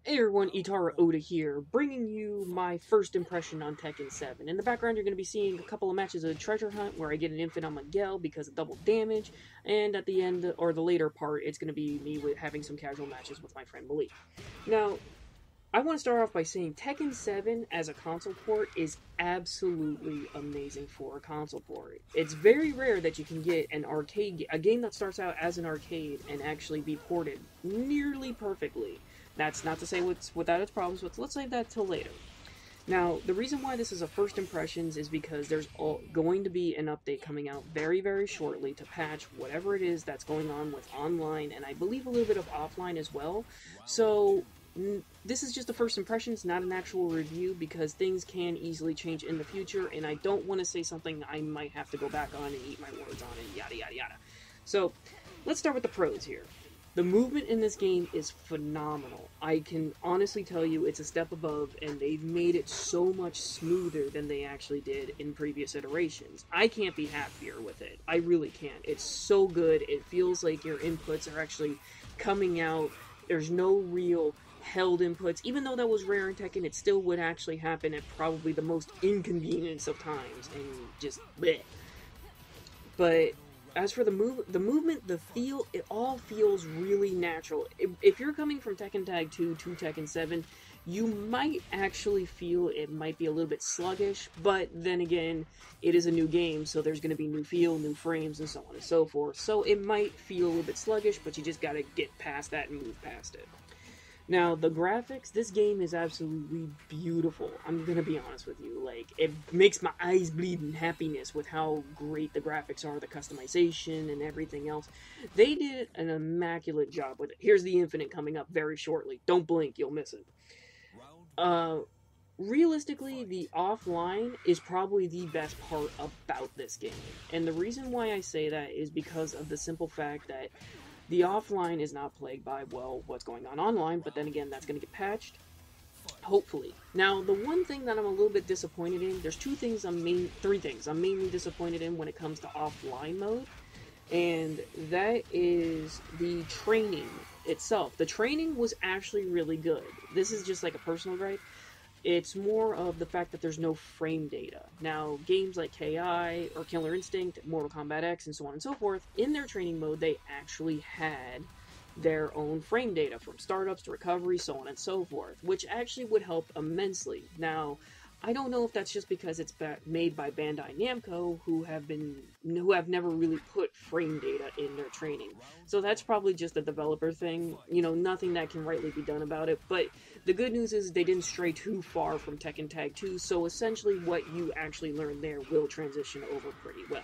Hey everyone, Ittarra Oda here, bringing you my first impression on Tekken 7. In the background, you're going to be seeing a couple of matches of Treasure Hunt where I get an infant on Miguel because of double damage, and at the end, or the later part, it's going to be me with having some casual matches with my friend Malik. Now, I want to start off by saying Tekken 7 as a console port is absolutely amazing for a console port. It's very rare that you can get a game that starts out as an arcade and actually be ported nearly perfectly. That's not to say it's without its problems, but let's leave that till later. Now, the reason why this is a first impressions is because there's going to be an update coming out very, very shortly to patch whatever it is that's going on with online, and I believe a little bit of offline as well. So, this is just a first impressions, not an actual review, because things can easily change in the future, and I don't want to say something I might have to go back on and eat my words on, and yada yada yada. So, let's start with the pros here. The movement in this game is phenomenal. I can honestly tell you it's a step above, and they've made it so much smoother than they actually did in previous iterations. I can't be happier with it. I really can't. It's so good. It feels like your inputs are actually coming out. There's no real held inputs. Even though that was rare in Tekken, it still would actually happen at probably the most inconvenience of times, and just bleh. But as for the movement, the feel, it all feels really natural. If you're coming from Tekken Tag 2 to Tekken 7, you might actually feel it might be a little bit sluggish, but then again, it is a new game, so there's going to be new feel, new frames, and so on and so forth. So it might feel a little bit sluggish, but you just gotta get past that and move past it. Now, the graphics, this game is absolutely beautiful. I'm gonna be honest with you. Like, it makes my eyes bleed in happiness with how great the graphics are, the customization, and everything else. They did an immaculate job with it. Here's the Infinite coming up very shortly. Don't blink, you'll miss it. Uh, Realistically, the offline is probably the best part about this game. And the reason why I say that is because of the simple fact that the offline is not plagued by, well, what's going on online, but then again, that's going to get patched. Hopefully. Now, the one thing that I'm a little bit disappointed in, there's three things I'm mainly disappointed in when it comes to offline mode, and that is the training itself. The training was actually really good. This is just like a personal gripe. It's more of the fact that there's no frame data. Now, games like KI or Killer Instinct, Mortal Kombat X, and so on and so forth, in their training mode, they actually had their own frame data from startups to recovery, so on and so forth, which actually would help immensely. Now, I don't know if that's just because it's made by Bandai Namco, who have never really put frame data in their training. So that's probably just a developer thing. You know, nothing that can rightly be done about it. But the good news is they didn't stray too far from Tekken Tag 2, so essentially what you actually learn there will transition over pretty well.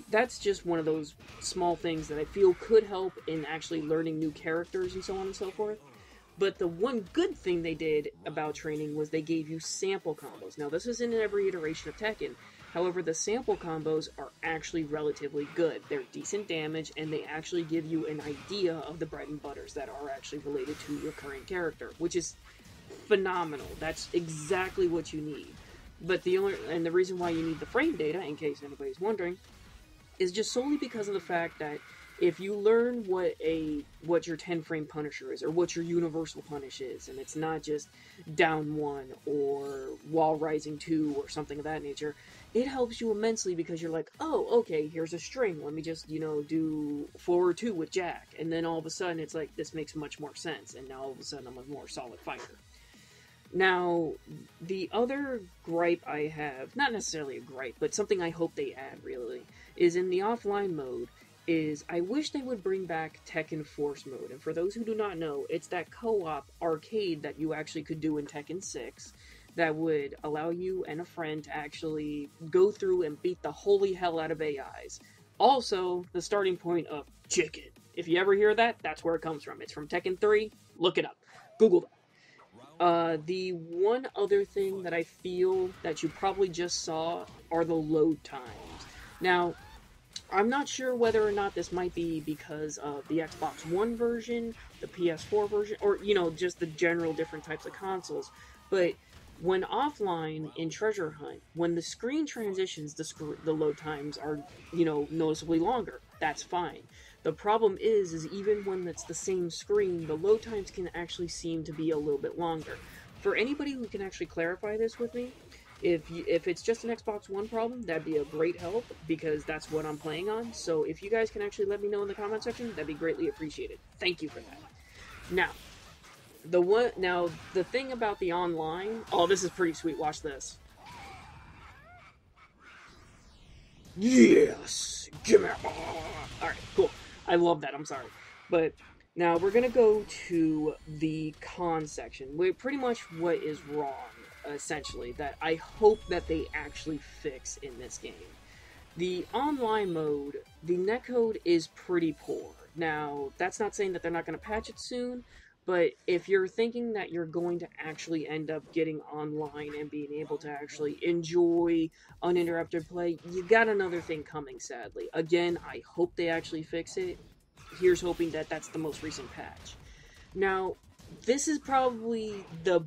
That's just one of those small things that I feel could help in actually learning new characters and so on and so forth. But the one good thing they did about training was they gave you sample combos. Now, this isn't in every iteration of Tekken. However, the sample combos are actually relatively good. They're decent damage, and they actually give you an idea of the bread and butters that are actually related to your current character, which is phenomenal. That's exactly what you need. But the reason why you need the frame data, in case anybody's wondering, is just solely because of the fact that if you learn what your 10 frame Punisher is, or what your universal punish is, and it's not just down 1 or wall rising 2 or something of that nature, it helps you immensely because you're like, oh, okay, here's a string, let me just, do forward 2 with Jack, and then all of a sudden it's like, this makes much more sense, and now all of a sudden I'm a more solid fighter. Now, the other gripe I have, not necessarily a gripe, but something I hope they add, really, is in the offline mode, is I wish they would bring back Tekken Force mode. And for those who do not know, it's that co-op arcade that you actually could do in Tekken 6 that would allow you and a friend to actually go through and beat the holy hell out of AIs. Also, the starting point of chicken. If you ever hear that, that's where it comes from. It's from Tekken 3. Look it up. Google that. The one other thing that I feel that you probably just saw are the load times. Now, I'm not sure whether or not this might be because of the Xbox One version, the PS4 version, or, just the general different types of consoles, but when offline in Treasure Hunt, when the screen transitions, the load times are, noticeably longer. That's fine. The problem is even when it's the same screen, the load times can actually seem to be a little bit longer. For anybody who can actually clarify this with me, if it's just an Xbox One problem, that'd be a great help, because that's what I'm playing on. So if you guys can actually let me know in the comment section, that'd be greatly appreciated. Thank you for that. Now, the thing about the online... Oh, this is pretty sweet. Watch this. Yes! Give me... Alright, cool. I love that. I'm sorry. But now we're going to go to the con section. Pretty much what is wrong, essentially, that I hope that they actually fix in this game. The online mode, the netcode is pretty poor. Now, that's not saying that they're not going to patch it soon, but if you're thinking that you're going to actually end up getting online and being able to actually enjoy uninterrupted play, you got another thing coming, sadly. Again, I hope they actually fix it. Here's hoping that that's the most recent patch. Now, this is probably the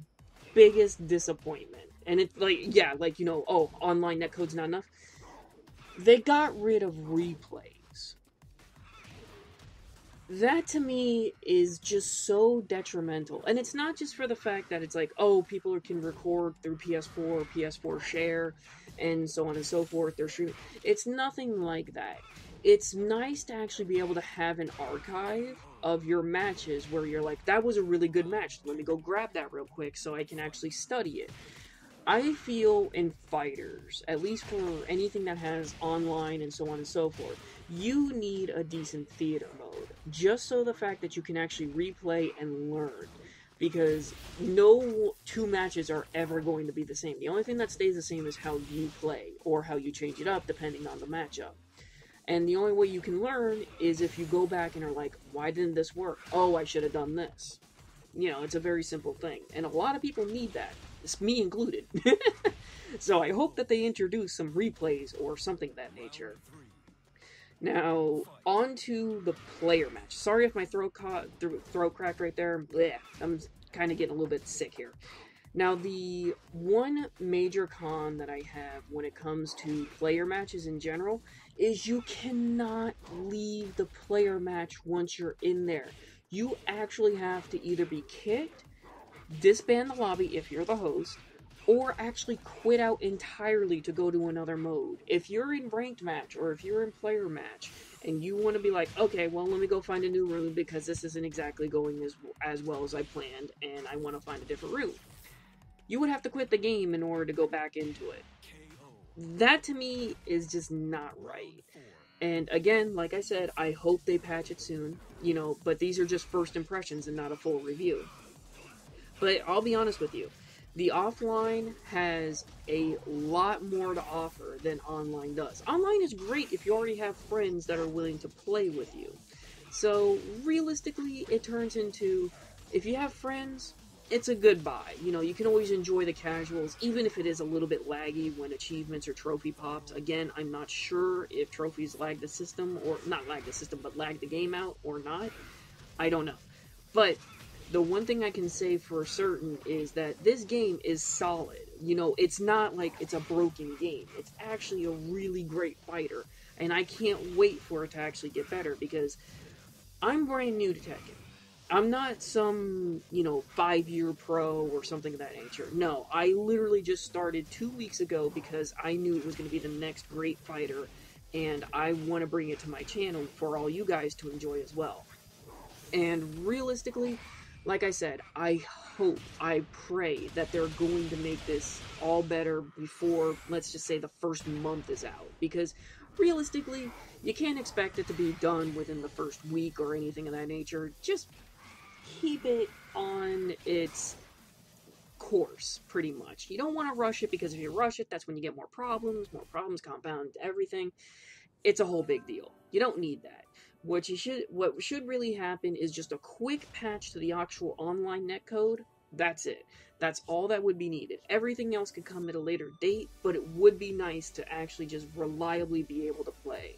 biggest disappointment. And it's like, yeah, like, you know, oh, online netcode's not enough. They got rid of replays. That to me is just so detrimental. And it's not just for the fact that it's like, oh, people can record through PS4, PS4 share, and so on and so forth. They're streaming. It's nothing like that. It's nice to actually be able to have an archive of your matches where you're like, that was a really good match. Let me go grab that real quick so I can actually study it. I feel in fighters, at least for anything that has online and so on and so forth, you need a decent theater mode, just so the fact that you can actually replay and learn, because no two matches are ever going to be the same. The only thing that stays the same is how you play, or how you change it up depending on the matchup. And the only way you can learn is if you go back and are like, why didn't this work? Oh, I should have done this. You know, it's a very simple thing, and a lot of people need that. It's me included. So I hope that they introduce some replays or something of that nature. Now, on to the player match. Sorry if my throat cracked right there. Blech, I'm kind of getting a little bit sick here. Now, the one major con that I have when it comes to player matches in general is you cannot leave the player match once you're in there. You actually have to either be kicked, disband the lobby if you're the host, or actually quit out entirely to go to another mode. If you're in ranked match, or if you're in player match, and you want to be like, okay, well, let me go find a new room because this isn't exactly going as well as I planned, and I want to find a different room, you would have to quit the game in order to go back into it. That, to me, is just not right. And again, like I said, I hope they patch it soon, you know, but these are just first impressions and not a full review. But I'll be honest with you, the offline has a lot more to offer than online does. Online is great if you already have friends that are willing to play with you. So realistically, it turns into, if you have friends, it's a good buy. You know, you can always enjoy the casuals, even if it is a little bit laggy when achievements or trophy pops. Again, I'm not sure if trophies lag the system, or not lag the system, but lag the game out or not. I don't know. But the one thing I can say for certain is that this game is solid. You know, it's not like it's a broken game. It's actually a really great fighter, and I can't wait for it to actually get better, because I'm brand new to Tekken. I'm not some, 5-year pro or something of that nature. No, I literally just started 2 weeks ago because I knew it was going to be the next great fighter, and I want to bring it to my channel for all you guys to enjoy as well. And realistically, like I said, I hope, I pray that they're going to make this all better before, let's just say, the first month is out. Because realistically, you can't expect it to be done within the first week or anything of that nature. Just keep it on its course, pretty much. You don't want to rush it, because if you rush it, that's when you get more problems compound everything. It's a whole big deal. You don't need that. What should really happen is just a quick patch to the actual online netcode. That's it. That's all that would be needed. Everything else could come at a later date, but it would be nice to actually just reliably be able to play.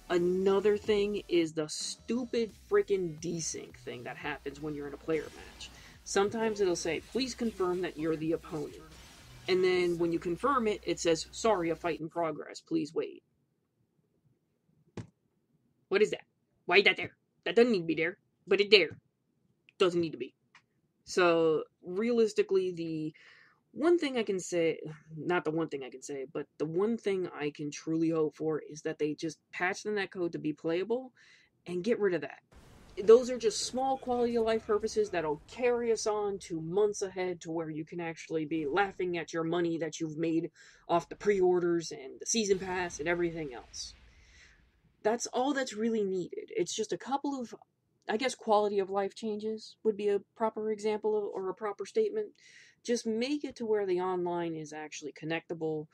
Another thing is the stupid freaking desync thing that happens when you're in a player match. Sometimes it'll say, please confirm that you're the opponent. And then when you confirm it, it says, sorry, a fight in progress. Please wait. What is that? Why that there? That doesn't need to be there, but it there. Doesn't need to be. So, realistically, the one thing I can say, not the one thing I can say, but the one thing I can truly hope for is that they just patch the netcode to be playable and get rid of that. Those are just small quality of life purposes that'll carry us on to months ahead to where you can actually be laughing at your money that you've made off the pre-orders and the season pass and everything else. That's all that's really needed. It's just a couple of, I guess, quality of life changes would be a proper example of, or a proper statement. Just make it to where the online is actually connectable.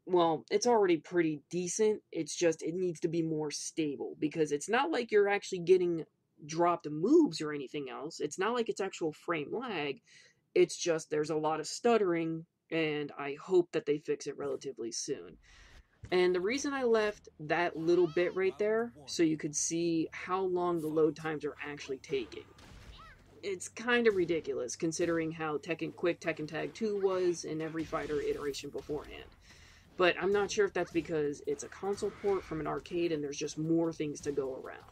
Well, it's already pretty decent. It's just, it needs to be more stable because it's not like you're actually getting dropped moves or anything else. It's not like it's actual frame lag. It's just there's a lot of stuttering, and I hope that they fix it relatively soon. And the reason I left that little bit right there, so you could see how long the load times are actually taking. It's kind of ridiculous considering how Tekken Tag 2 was in every fighter iteration beforehand. But I'm not sure if that's because it's a console port from an arcade and there's just more things to go around.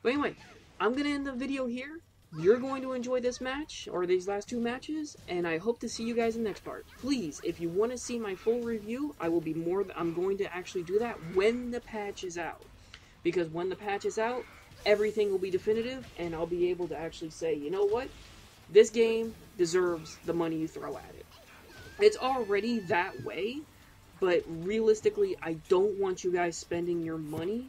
But anyway, I'm going to end the video here. You're going to enjoy this match, or these last two matches, and I hope to see you guys in the next part. Please, if you want to see my full review, I'm going to actually do that when the patch is out. Because when the patch is out, everything will be definitive, and I'll be able to actually say, you know what? This game deserves the money you throw at it. It's already that way, but realistically, I don't want you guys spending your money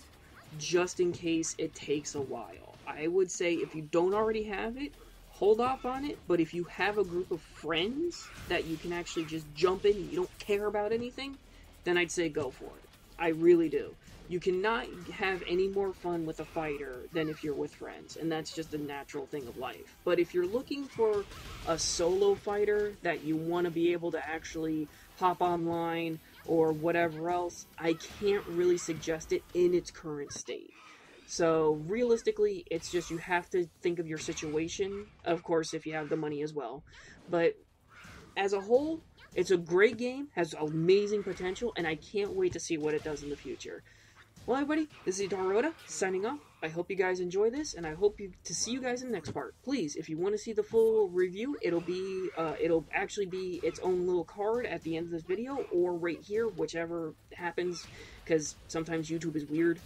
just in case it takes a while. I would say if you don't already have it, hold off on it, but if you have a group of friends that you can actually just jump in and you don't care about anything, then I'd say go for it. I really do. You cannot have any more fun with a fighter than if you're with friends, and that's just a natural thing of life. But if you're looking for a solo fighter that you want to be able to actually hop online or whatever else, I can't really suggest it in its current state. So, realistically, it's just you have to think of your situation, of course, if you have the money as well. But, as a whole, it's a great game, has amazing potential, and I can't wait to see what it does in the future. Well, everybody, this is Ittarra signing off. I hope you guys enjoy this, and I hope to see you guys in the next part. Please, if you want to see the full review, it'll actually be its own little card at the end of this video, or right here, whichever happens, because sometimes YouTube is weird.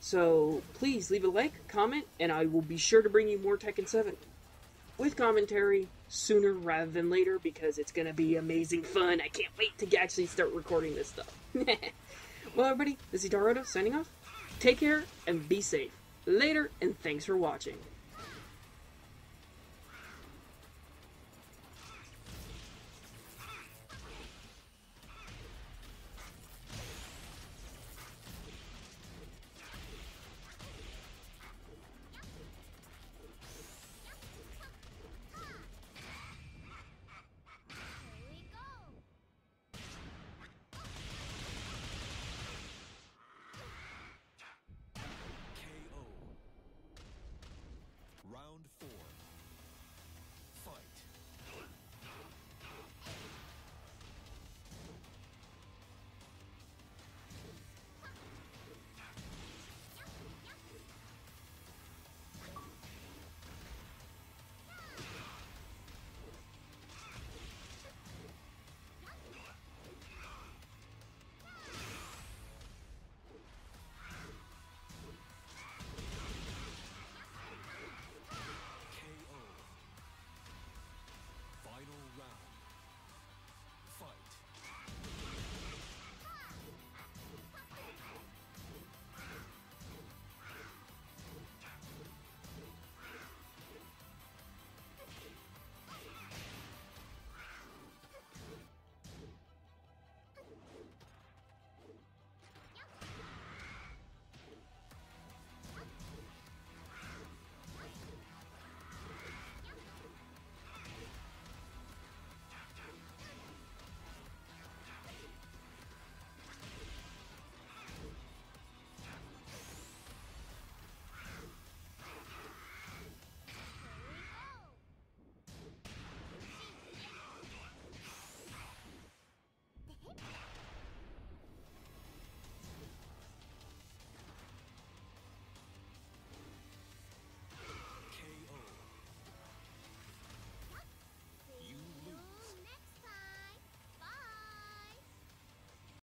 So, please leave a like, comment, and I will be sure to bring you more Tekken 7 with commentary sooner rather than later because it's going to be amazing fun. I can't wait to actually start recording this stuff. Well, everybody, this is Ittarra signing off. Take care and be safe. Later, and thanks for watching.